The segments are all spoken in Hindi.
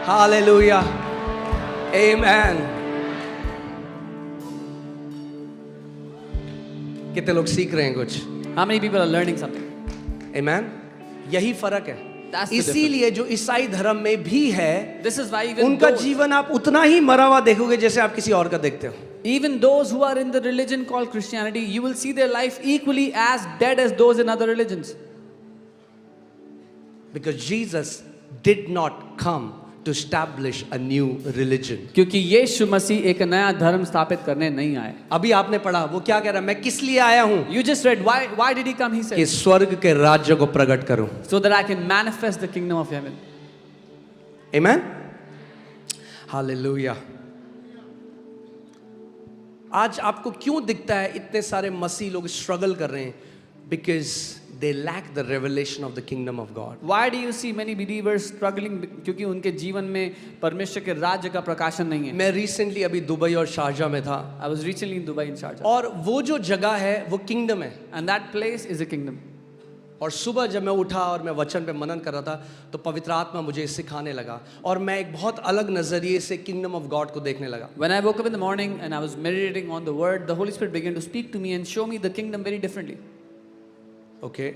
Hallelujah. Amen. कितने लोग सीख रहे हैं कुछ? How many people are learning something? Amen. यही फर्क है। That's the इसीलिए जो ईसाई धर्म में भी है, This is why even उनका those, जीवन आप उतना ही मरा हुआ देखोगे जैसे आप किसी और का देखते हो। even those who are in the religion called Christianity, you will see their life equally as dead as those in other religions. Because Jesus did not come to establish a new religion. क्योंकि यीशु मसीह एक नया धर्म स्थापित करने नहीं आए. अभी आपने पढ़ा, वो क्या कह रहा है? मैं किस लिए आया हूं? You just read why did he come? He said, कि स्वर्ग के राज्य को प्रकट करूं। so that I can manifest the kingdom of heaven. Amen. Hallelujah. आज आपको क्यों दिखता है इतने सारे मसीह लोग स्ट्रगल कर रहे हैं? Because they lack the revelation of the kingdom of God. Why do you see many believers struggling? क्योंकि उनके जीवन में परमेश्वर के राज्य का प्रकाशन नहीं है. मैं रिसेंटली अभी दुबई और शारजा में था, I was recently in Dubai in Sharjah, और वो जो जगह है वो किंगडम है। and that place is a kingdom. और सुबह जब मैं उठा और मैं वचन पे मनन कर रहा था तो पवित्र आत्मा मुझे सिखाने लगा और मैं एक बहुत अलग नजरिए से किंगडम ऑफ गॉड को देखने लगा। When I woke up in the morning and I was meditating on the word, the Holy Spirit began to speak to me and show me the kingdom very differently. Okay,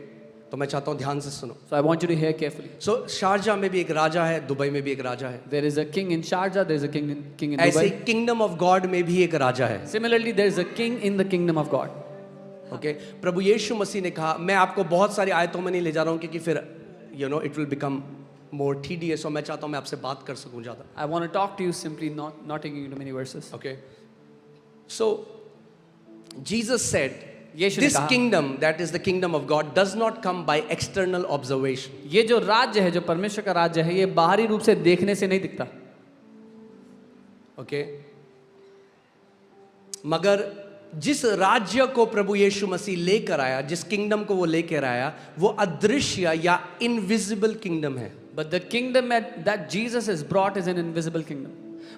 तो मैं चाहता हूँ ध्यान से सुनो। So I want you to hear carefully. So Sharjah में भी एक राजा है, दुबई में भी एक राजा है। There is a king in Sharjah, there is a king in ऐसे ही Dubai. किंगडम ऑफ गॉड में भी एक राजा है। Similarly, there is a king in the kingdom of God. Okay, प्रभु यीशु मसीह ने कहा, मैं आपको बहुत सारी आयतों में नहीं ले जा रहा हूँ क्योंकि फिर it will become more tedious, और मैं चाहता हूँ मैं आपसे बात कर सकूँ ज़्यादा। I want to talk to you simply, not taking you to many verses. Okay. So Jesus said, यीशु ने this कहा, kingdom, that is the kingdom of God, does not come by external observation. ये जो राज्य है, जो परमेश्वर का राज्य है, ये बाहरी रूप से देखने से नहीं दिखता. Okay. मगर जिस राज्य को प्रभु यीशु मसीह लेकर आया, जिस किंगडम को वो लेकर आया, वो अदृश्य या इनविजिबल किंगडम है। But the kingdom that Jesus has brought is an invisible kingdom.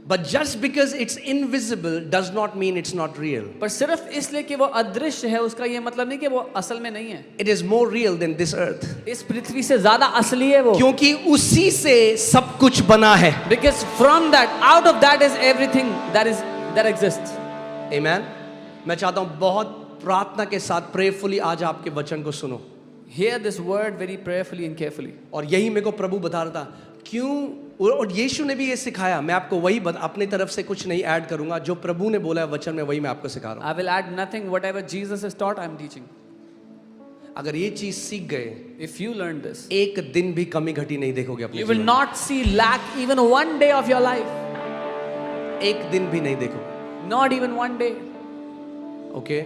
But just because it's invisible does not mean it's not real. पर सिर्फ इसलिए कि वो अदृश्य है, उसका ये मतलब नहीं कि वो असल में नहीं है. It is more real than this earth. इस पृथ्वी से ज्यादा असली है वो. क्योंकि उसी से सब कुछ बना है। Because from that, out of that is everything that exists. Amen. मैं चाहता हूँ बहुत प्रार्थना के साथ प्रेयरफुली आज आपके वचन को सुनो। Hear this word very prayerfully and carefully. और यही मेरे को प्रभु बता रहा था, क्यों, और यीशु ने भी ये सिखाया। मैं आपको वही अपनी तरफ से कुछ नहीं ऐड करूंगा, जो प्रभु ने बोला है वचन में वही मैं आपको सिखा रहा हूँ। I will add nothing. Whatever Jesus has taught, I am teaching. अगर ये चीज सीख गए, If you learn this, एक दिन भी कमी घटी नहीं देखोगे अपने you will जीवन not see lack even one day of your life. में। एक दिन भी नहीं देखोगे। Not even one day. Okay,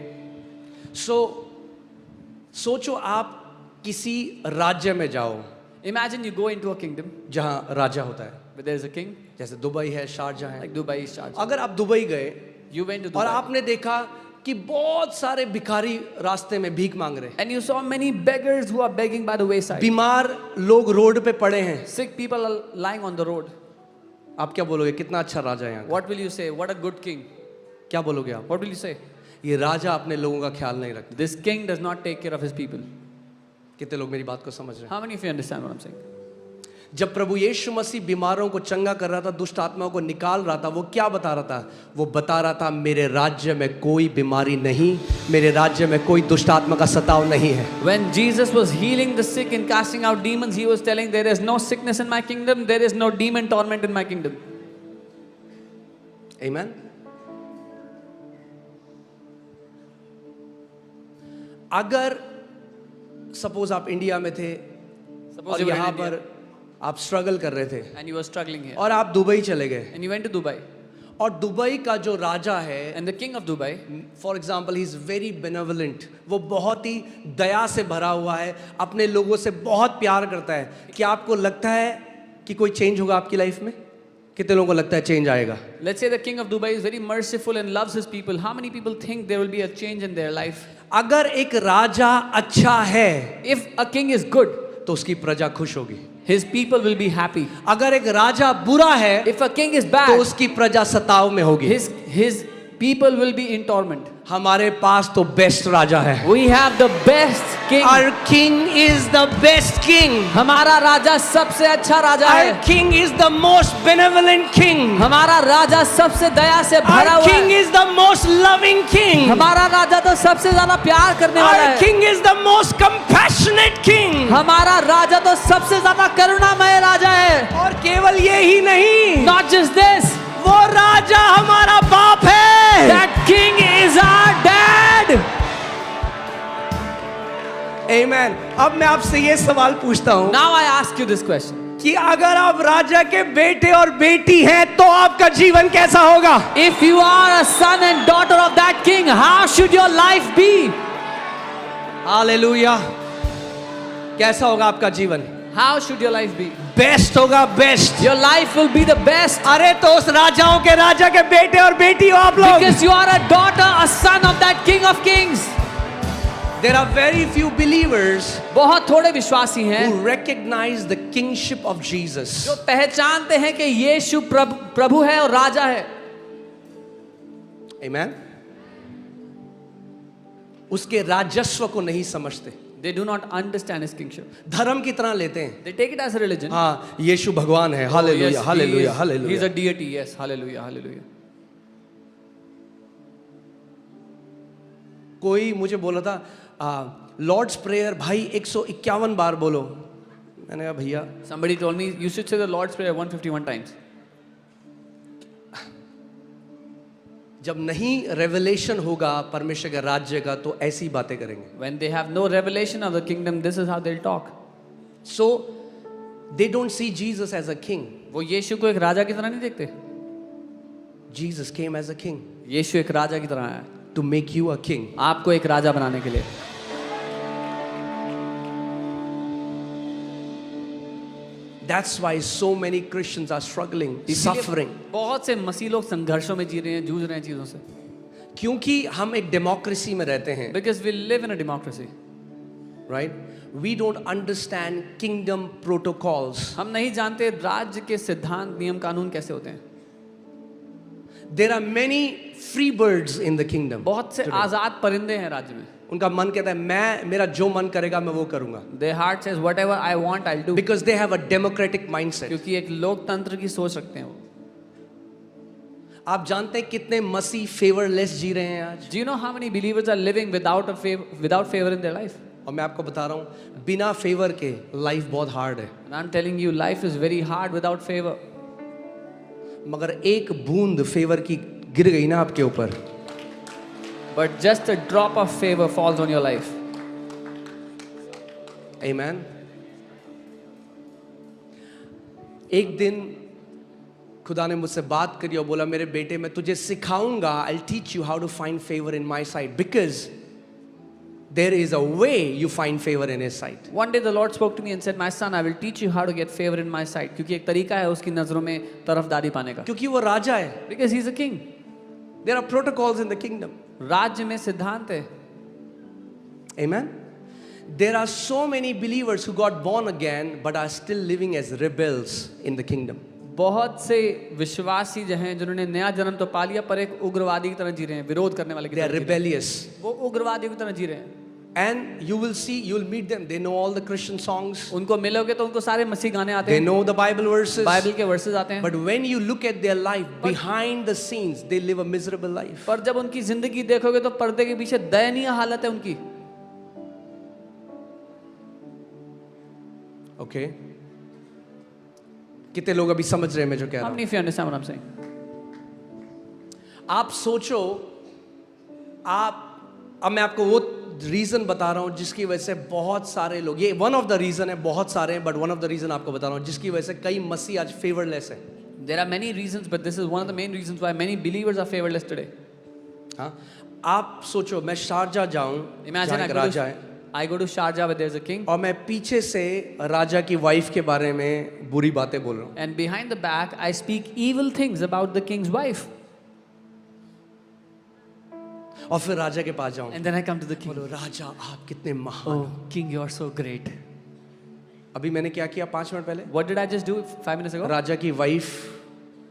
सोचो आप किसी राज्य में जाओ Imagine you go into a kingdom जहाँ राजा होता है, where there is a king, जैसे दुबई है, शारजा है। like Dubai is Sharjah. अगर आप दुबई गए You went to और Dubai आपने देखा कि बहुत सारे भिखारी रास्ते में भीख मांग रहे हैं, and you saw many beggars who are begging by the wayside. बीमार लोग रोड पे पड़े हैं, Sick people are lying on the road. आप क्या बोलोगे? कितना अच्छा राजा है यहाँ का। What will you say? What a good king. क्या बोलोगे आप? What will you say? ये राजा अपने लोगों का ख्याल नहीं रखता। This king does not take care of his people. कितने लोग मेरी बात को समझ रहे हैं? How many of you understand what I'm saying? जब प्रभु यीशु मसीह बीमारों को चंगा कर रहा था, दुष्ट आत्माओं को निकाल रहा था, वो क्या बता रहा था? वो बता रहा था, मेरे राज्य में कोई बीमारी नहीं, मेरे राज्य में कोई दुष्ट आत्मा का सताव नहीं है। When Jesus was healing the sick and casting out demons, he was telling, there is no sickness in my kingdom, there is no demon torment in my kingdom. Amen. अगर सपोज आप इंडिया में थे और you were in यहाँ India. पर आप स्ट्रगल कर रहे थे And you were struggling here. और आप दुबई चले गए, And you went to Dubai. और दुबई का जो राजा है, And the king of Dubai, for example, he is very benevolent, वो बहुत ही दया से भरा हुआ है, अपने लोगों से बहुत प्यार करता है। क्या आपको लगता है कि कोई चेंज होगा आपकी लाइफ में? कितने लोगों को लगता है चेंज आएगा? let's say the king of Dubai is very merciful and loves his people. How many people think there will be a change in their life? अगर एक राजा अच्छा है If a king is good, तो उसकी प्रजा खुश होगी। his people will be happy. अगर एक राजा बुरा है If a king is तो bad, उसकी प्रजा सताव में होगी। his people will be in torment. हमारे पास तो बेस्ट राजा है. We have the best king. Our king is the best king. हमारा राजा सबसे अच्छा राजा Our है. king is the most benevolent king. हमारा राजा सबसे दया से भरा Our हुआ king है. is the most loving king. हमारा राजा तो सबसे ज्यादा प्यार करने वाला Our है. king is the most compassionate king. हमारा राजा तो सबसे ज्यादा करुणामय राजा है. और केवल ये ही नहीं, Not just this, वो राजा हमारा बाप है. that king is our dad. Amen. अब मैं आपसे ये सवाल पूछता हूँ Now I ask you this question. कि अगर आप राजा के बेटे और बेटी हैं तो आपका जीवन कैसा होगा? If you are a son and daughter of that king, how should your life be? Hallelujah. कैसा होगा आपका जीवन? How should your life be? Best होगा, best. Your life will be the best अरे तो उस राजाओं के राजा के बेटे और बेटी हो आप लोग. because you are a daughter, a son of that king of kings. There are very few believers बहुत थोड़े विश्वासी हैं who recognize the kingship of Jesus. जो पहचानते हैं कि यीशु प्रभु है और राजा है. Amen. उसके राजस्व को नहीं समझते, They do not understand his kingship. धर्म की तरह लेते हैं. They take it as a religion. हाँ, यीशु भगवान है. Hallelujah, Yes, hallelujah, he is hallelujah. a deity. Yes, hallelujah, hallelujah. कोई मुझे बोला था लॉर्ड्स प्रेयर भाई 151 बार बोलो. मैंने कहा भैया, Somebody told me you should say the Lord's Prayer 151 times. जब नहीं रेवलेशन होगा परमेश्वर के राज्य का तो ऐसी बातें करेंगे. When they have no revelation of the kingdom, this is how they'll talk. So they don't see Jesus as a king. वो यीशु को एक राजा की तरह नहीं देखते. Jesus came as a king यीशु एक राजा की तरह आया है, to make you a king. आपको एक राजा बनाने के लिए. That's why so many Christians are struggling, इसीलिए suffering. बहुत से मसीह लोग संघर्षों में जी रहे हैं, जूझ रहे हैं चीजों से. क्योंकि हम एक डेमोक्रेसी में रहते हैं, Because we live in a democracy. right? We don't understand kingdom protocols. हम नहीं जानते राज्य के सिद्धांत, नियम, कानून कैसे होते हैं. There are many free birds in the kingdom. बहुत से आजाद परिंदे हैं राज्य में. उनका मन कहता है मेरा जो मन करेगा मैं वो करूंगा. Their heart says whatever I want I'll do. Because they have a democratic mindset. क्योंकि एक लोकतंत्र की सोच रखते हैं वो. आप जानते हैं कितने मसीह फेवरलेस जी रहे हैं आज? Do you know how many believers are living without favor in their life? और मैं आपको बता रहा हूँ बिना फेवर के लाइफ बहुत हार्ड है. And I'm telling you, life is very hard without favor. मगर एक बूंद फेवर की गिर गई ना आपके ऊपर, But just a drop of favor falls on your life. Amen. एक दिन खुदा ने मुझसे बात करी और बोला मेरे बेटे मैं तुझे सिखाऊंगा, I'll teach you how to find favor in my sight because there is a way you find favor in his sight. One day the Lord spoke to me and said, "My son, I will teach you how to get favor in my sight." क्योंकि एक तरीका है उसकी नजरों में तरफदारी पाने का. क्योंकि वो राजा है. Because he's a king. There are protocols in the kingdom. राज्य में सिद्धांत है. Amen. There are so many believers who got born again but are still living as rebels in the kingdom. बहुत से विश्वासी जो हैं जिन्होंने नया जन्म तो पा लिया पर एक उग्रवादी की तरह जी रहे हैं, विरोध करने वाले की They are तरह जी रहे हैं. rebellious. वो उग्रवादियों की तरह जी रहे हैं. And you will see, you will meet them. They know all the Christian songs. उनको मिलोगे तो उनको सारे मसीह गाने आते They हैं, know the Bible verses. Bible के वर्सेस आते हैं. But when you look at their life behind the scenes, they live a miserable life. पर जब उनकी जिंदगी देखोगे तो पर्दे के पीछे दयनीय हालत है उनकी. Okay? कितने लोग अभी समझ रहे हैं मैं जो कह रहा How हूँ? many of you understand what I'm saying? आप सोचो, अब मैं आपको वो रीजन बता रहा हूँ जिसकी वजह से बहुत सारे लोग, ये वन ऑफ द रीजन है, बहुत सारे हैं but one of the reason आपको बता रहा हूँ जिसकी वजह से कई मसीह आज फेवरलेस है. There are many reasons, but this is one of the main reasons why many believers are favorless today. हाँ, आप सोचो मैं शारजा जाऊं, Imagine जहाँ एक राजा है, I go to Sharjah where there's a king, और मैं पीछे से राजा की वाइफ के बारे में बुरी बातें बोल रहा हूँ. and behind the back I speak evil things about the king's wife, और फिर राजा के पास जाऊं, and then I come to the king. बोलो राजा आप कितने महान Oh, हो. king, you are so great. अभी मैंने क्या किया 5 मिनट पहले? What did I just do 5 minutes ago? राजा की वाइफ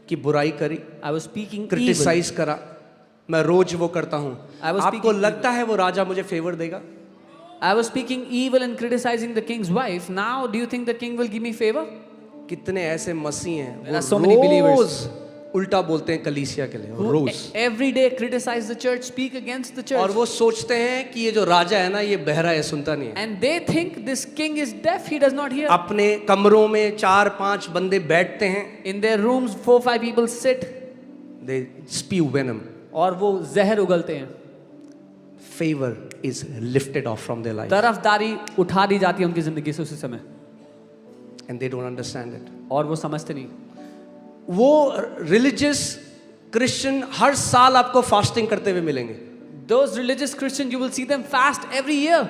की बुराई करी, I was speaking evil. Criticize करा, मैं रोज वो करता हूँ, I was आपको speaking लगता है वो राजा मुझे फेवर देगा? I was speaking evil and criticizing the king's wife. Now, do you think the king will give me favor? कितने ऐसे मसीह हैं There are वो so many believers रोज उल्टा बोलते हैं कलीसिया के लिए, Who rose. every day criticize the church, speak against the church. और वो सोचते हैं कि ये जो राजा है ना ये बहरा है, सुनता नहीं है। And they think this king is deaf, he does not hear. अपने कमरों में 4-5 बंदे बैठते हैं, In their rooms, 4-5 people sit they spew venom. और वो जहर उगलते हैं। Favor is lifted off from their life तरफदारी उठा दी जाती है उनकी जिंदगी से उसी समय, and they don't understand it. और वो समझते नहीं। वो रिलीजियस क्रिश्चियन हर साल आपको फास्टिंग करते हुए मिलेंगे, Those religious Christians, you will see them fast every year.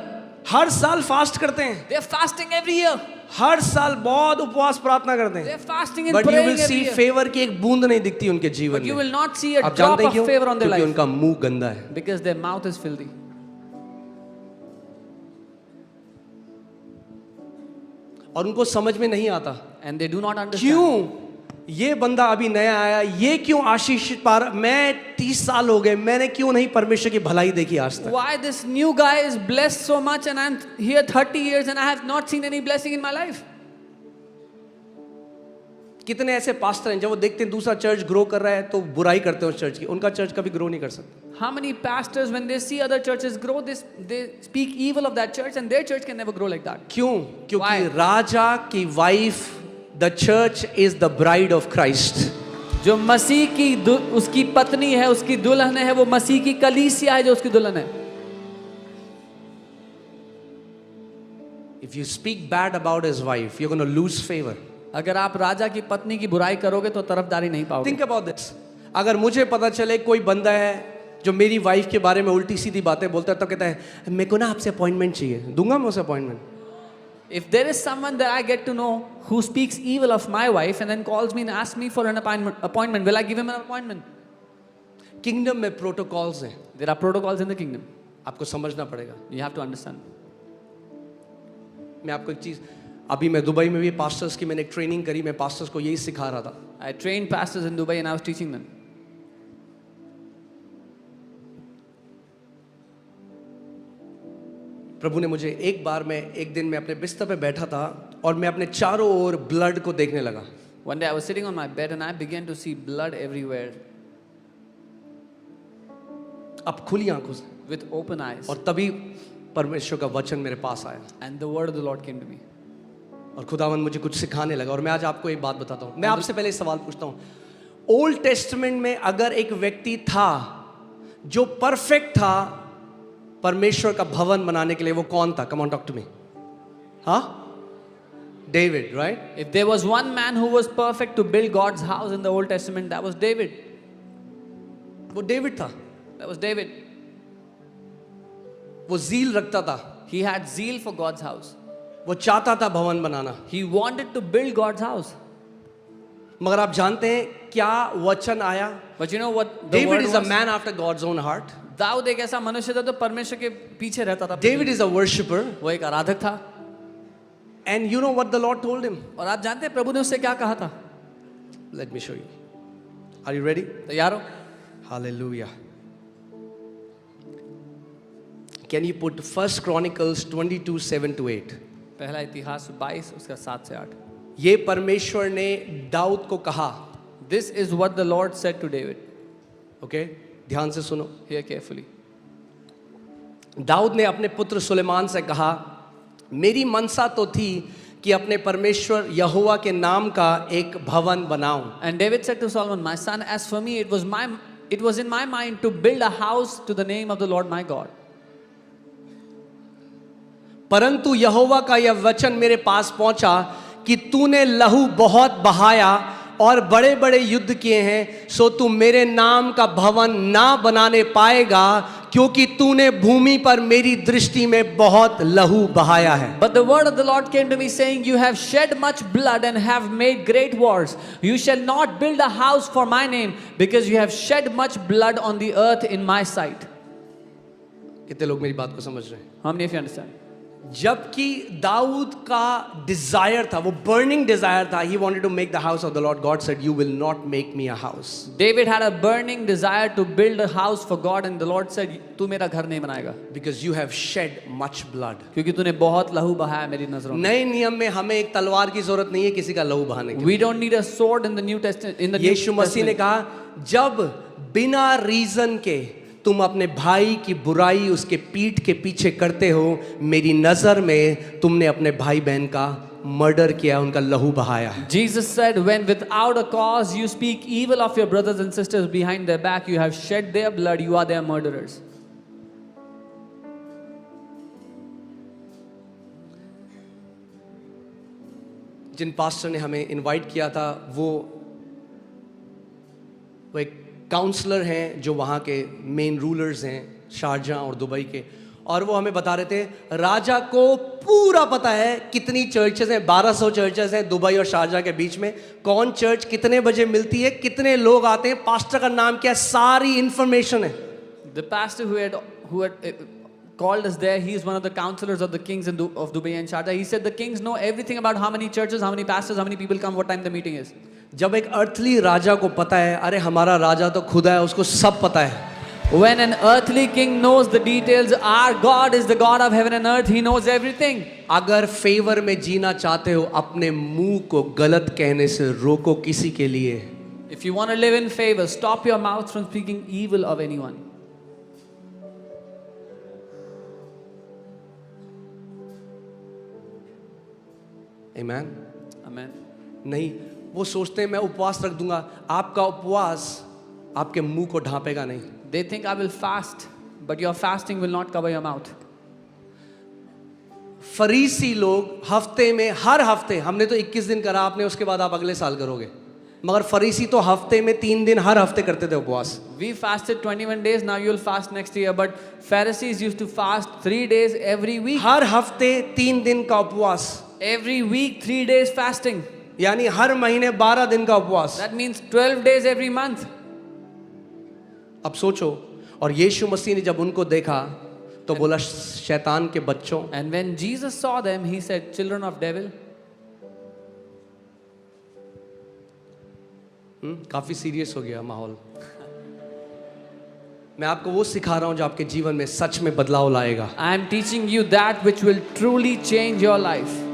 हर साल फास्ट करते हैं, They are fasting every year. हर साल बहुत उपवास प्रार्थना करते They हैं, are fasting and but you praying will every see year. Favour की एक बूंद नहीं दिखती उनके जीवन But you में। will not see a आप drop जानते हैं of क्यों? favor on their क्योंकि life उनका मुंह गंदा है। because their mouth is filthy. और उनको समझ में नहीं आता And they do not understand. क्यों ये बंदा अभी नया आया, ये क्यों आशीषित पा रहा, मैं 30 साल हो गए, मैंने क्यों नहीं परमेश्वर की भलाई देखी आज तक? Why this new guy is blessed so much and I'm here 30 years and I have not seen any blessing in my life? कितने ऐसे पास्टर हैं जब वो देखते हैं दूसरा चर्च ग्रो कर रहा है तो बुराई करते हैं उस चर्च की, उनका चर्च कभी ग्रो नहीं कर सकता। How many pastors, when they see other churches grow, they speak evil of that church and their church can never grow like that? क्यों? क्योंकि Why? राजा की wife, the church is the bride of Christ. जो मसीह की उसकी पत्नी है, उसकी दुल्हन है, वो मसीह की कलीसिया है जो उसकी दुल्हन है। If you speak bad about his wife you are gonna lose favour. अगर आप राजा की पत्नी की बुराई करोगे तो तरफदारी नहीं पाओगे। थिंक अबाउट दिस, अगर मुझे पता चले कोई बंदा है जो मेरी वाइफ के बारे में उल्टी सीधी बातें बोलता है तो कहता है मेरे को ना आपसे अपॉइंटमेंट चाहिए, दूंगा मैं उसे appointment. If there is someone that I get to know who speaks evil of my wife and then calls me and asks me for an appointment, will I give him an appointment? Kingdom में प्रोटोकॉल्स हैं, There are protocols in the kingdom. आपको समझना पड़ेगा। You have to understand. मैं आपको एक चीज, अभी मैं दुबई में भी पास्टर्स की मैंने एक ट्रेनिंग करी, मैं पास्टर्स को यही सिखा रहा था। I trained pastors in Dubai and I was teaching them. प्रभु ने मुझे एक बार में एक दिन में अपने बिस्तर पे बैठा था और मैं अपने चारों ओर ब्लड को देखने लगा। One day I was sitting on my bed and I began to see blood everywhere अब खुली आंखों से, with open eyes. और तभी परमेश्वर का वचन मेरे पास आया And the word of the Lord came to me. और खुदावंद मुझे कुछ सिखाने लगा। और मैं आज आपको एक बात बताता हूँ। मैं आपसे पहले एक सवाल पूछता हूँ, ओल्ड टेस्टमेंट में अगर एक व्यक्ति था जो परफेक्ट था परमेश्वर का भवन बनाने के लिए, वो कौन था? Come on talk to me. हाँ, David, right? If there was one man who was perfect to build God's house in the Old Testament, that was David. वो डेविड था। That was David. वो जील रखता था, He had zeal for God's house. वो चाहता था भवन बनाना। He wanted to build God's house. मगर आप जानते हैं क्या वचन आया? But you know what the David word is a was? man after God's own heart. Dawood एक ऐसा मनुष्य था जो परमेश्वर के पीछे रहता था। David is a worshipper. वो एक आराधक था। And you know what the Lord told him? और आप जानते हैं प्रभु ने उससे क्या कहा था? Let me show you. Are you ready? तैयार हो? Hallelujah. Can you put 1 Chronicles 22:7-8? पहला इतिहास 22 उसका 7 से 8। ये परमेश्वर ने दाऊद को कहा। This is what the Lord said to David. Okay, ध्यान से सुनो। Hear carefully. दाऊद ने अपने पुत्र सुलेमान से कहा, मेरी मनसा तो थी कि अपने परमेश्वर यहोवा के नाम का एक भवन बनाऊं। And David said to Solomon, my son, as for me, it was in my mind to build a house to the name of the Lord my God. परंतु यहोवा का यह वचन मेरे पास पहुंचा कि तूने लहू बहुत बहाया और बड़े बड़े युद्ध किए हैं, सो तू मेरे नाम का भवन ना बनाने पाएगा, क्योंकि तूने भूमि पर मेरी दृष्टि में बहुत लहू बहाया है। But the word of the Lord came to me saying, you have shed much blood and have made great wars. You shall not build a house for my name, because you have shed much blood on the earth in my sight. कितने लोग मेरी बात को समझ रहे हैं? How many of you understand? जबकि दाऊद का डिजायर था, वो बर्निंग डिजायर था, he wanted to make the house of the lord. God said, you will not make me a house. David had a burning desire to build a house for God, and the Lord said, "तू मेरा घर नहीं बनाएगा, because you have shed much blood. क्योंकि तूने बहुत लहू बहाया मेरी नजरों में." नए नियम में हमें एक तलवार की जरूरत नहीं है किसी का लहू बहाने की. We don't need a sword in the New Testament. In the New यीशु मसीह ने Testament. कहा, जब बिना रीजन के तुम अपने भाई की बुराई उसके पीठ के पीछे करते हो, मेरी नजर में तुमने अपने भाई बहन का मर्डर किया, उनका लहू बहाया. Jesus said, "When without a cause you speak evil of your brothers and sisters behind their back, you have shed their blood. You are their murderers." जिन पास्टर ने हमें इनवाइट किया था, वो एक काउंसलर हैं जो वहाँ के मेन रूलर्स हैं शारजाह और दुबई के, और वो हमें बता रहे थे राजा को पूरा पता है कितनी चर्चेस हैं, 1200 चर्चेस हैं दुबई और शारजाह के बीच में, कौन चर्च कितने बजे मिलती है, कितने लोग आते हैं, पास्टर का नाम क्या है, सारी इंफॉर्मेशन है. The pastor who had called us there, he is one of the counselors of the kings of Dubai and Sharjah. He said the kings know everything about how many churches, how many pastors, how many people come, what time the meeting is. जब एक अर्थली राजा को पता है, अरे हमारा राजा तो खुदा है, उसको सब पता है. When an earthly king knows the details, our God is the God of heaven and earth. He knows everything. अगर फेवर में जीना चाहते हो, अपने मुंह को गलत कहने से रोको किसी के लिए. If you want to live in favor, stop your mouth from speaking evil of anyone. Amen. Amen. नहीं, वो सोचते हैं मैं उपवास रख दूंगा. आपका उपवास आपके मुंह को ढांपेगा नहीं. They think I will fast, but your fasting will not cover your mouth. फरीसी लोग हफ्ते में, हर हफ्ते, हमने तो 21 दिन करा, आपने उसके बाद आप अगले साल करोगे, मगर फरीसी तो हफ्ते में 3 दिन हर हफ्ते करते थे उपवास. We fasted 21 days, now you will fast next year. But Pharisees used to fast 3 days every week. हर हफ्ते 3 दिन का उपवास, Every week, 3 days fasting. यानी हर महीने 12 दिन का उपवास. That means 12 days every month. अब सोचो, और यीशु मसीह ने जब उनको देखा तो बोला, शैतान के बच्चों. And when Jesus saw them, he said, "Children of devil." काफी सीरियस हो गया माहौल. मैं आपको वो सिखा रहा हूं जो आपके जीवन में सच में बदलाव लाएगा. I am teaching you that which will truly change your life.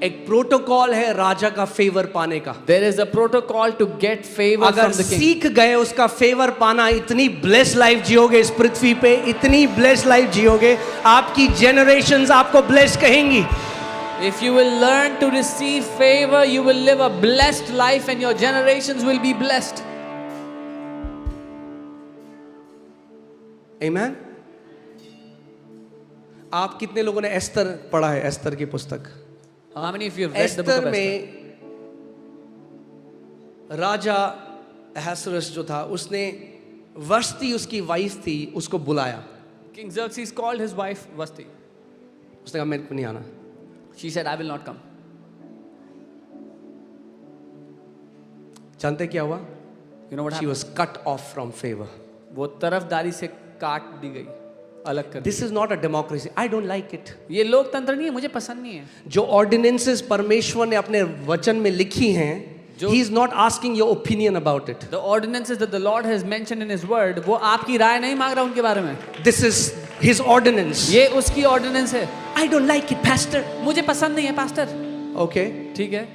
एक प्रोटोकॉल है राजा का फेवर पाने का. There is a protocol to get favor अगर from the king. सीख गए उसका फेवर पाना, इतनी ब्लेस लाइफ जियोगे इस पृथ्वी पे, इतनी ब्लेस लाइफ जियोगे, आपकी जनरेशंस आपको ब्लेस कहेंगी. If you will learn to receive favor, you will live a blessed life and your generations will be blessed. Amen. आप कितने लोगों ने एस्तर पढ़ा है, एस्तर की पुस्तक? How many of you have read the book Esther of Esther? में राजा अहसुरस जो था, उसने वस्ती उसकी वाइफ थी, उसको बुलाया. King Xerxes called his wife Vashti. उसने कहा मेरे को नहीं आना. She said, "I will not come." जानते क्या हुआ? You know what She happened? was cut off from favor. वो तरफदारी से काट दी गई, अलग कर दी. This is not a democracy. I don't like it. ये लोकतंत्र नहीं है, मुझे पसंद नहीं है. जो ऑर्डिनेंसेस परमेश्वर ने अपने वचन में लिखी हैं, जो- he is not asking your opinion about it. The ordinances that the Lord has mentioned in His Word, वो आपकी राय नहीं मांग रहा उनके बारे में. This is his ordinance. ये उसकी ऑर्डिनेंस है. I don't like it, pastor. मुझे पसंद नहीं है पास्टर. Okay. ठीक है.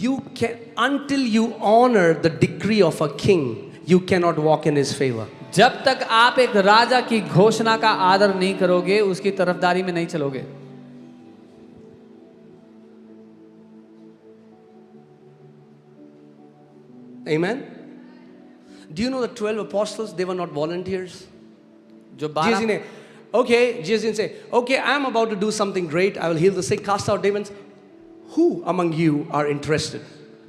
You can, until you honor the decree of a king, you cannot walk in his favor. जब तक आप एक राजा की घोषणा का आदर नहीं करोगे, उसकी तरफदारी में नहीं चलोगे. Amen. Do you know the 12 apostles? They were not volunteers. जो Jesus 12 ने, okay, Jesus didn't say, okay, I am about to do something great. I will heal the sick, cast out demons. Who among you are interested?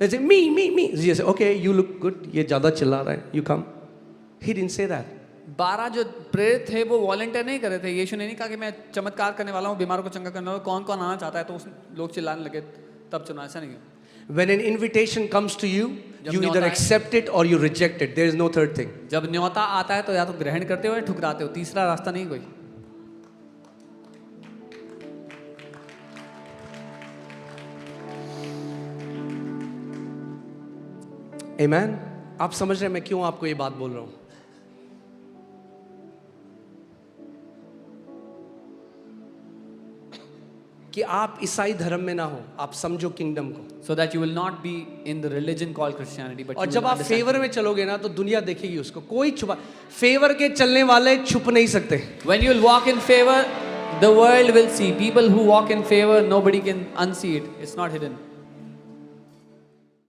They say, me. Jesus said, okay, you look good. ये ज़्यादा चिल्ला रहा है. You come. He didn't say that. 12 जो प्रेरित थे वो वॉलंटियर नहीं कर रहे थे. यीशु ने नहीं कहा कि मैं चमत्कार करने वाला हूँ, बीमारों को चंगा करने वाला हूँ, कौन कौन आना चाहता है, तो उस लोग चिल्लाने लगे तब चुना. ऐसा नहीं है. When an invitation comes to you, जब you न्योता either है- accept it or you reject it. There is no third thing. जब न्योता आता है तो या तो ग्रहण करते हो या ठुकराते हो, तीसरा रास्ता नहीं कोई. आमेन। आप समझ रहे हैं मैं क्यों आपको ये बात बोल रहा हूं? कि आप ईसाई धर्म में ना हो, आप समझो किंगडम को। So that you will not be in the religion called Christianity, but और you जब will आप understand. फेवर में चलोगे ना तो दुनिया देखेगी उसको, कोई छुपा, फेवर के चलने वाले छुप नहीं सकते। When you will walk in favor, the world will see. People who walk in favor, nobody can unsee it. It's not hidden.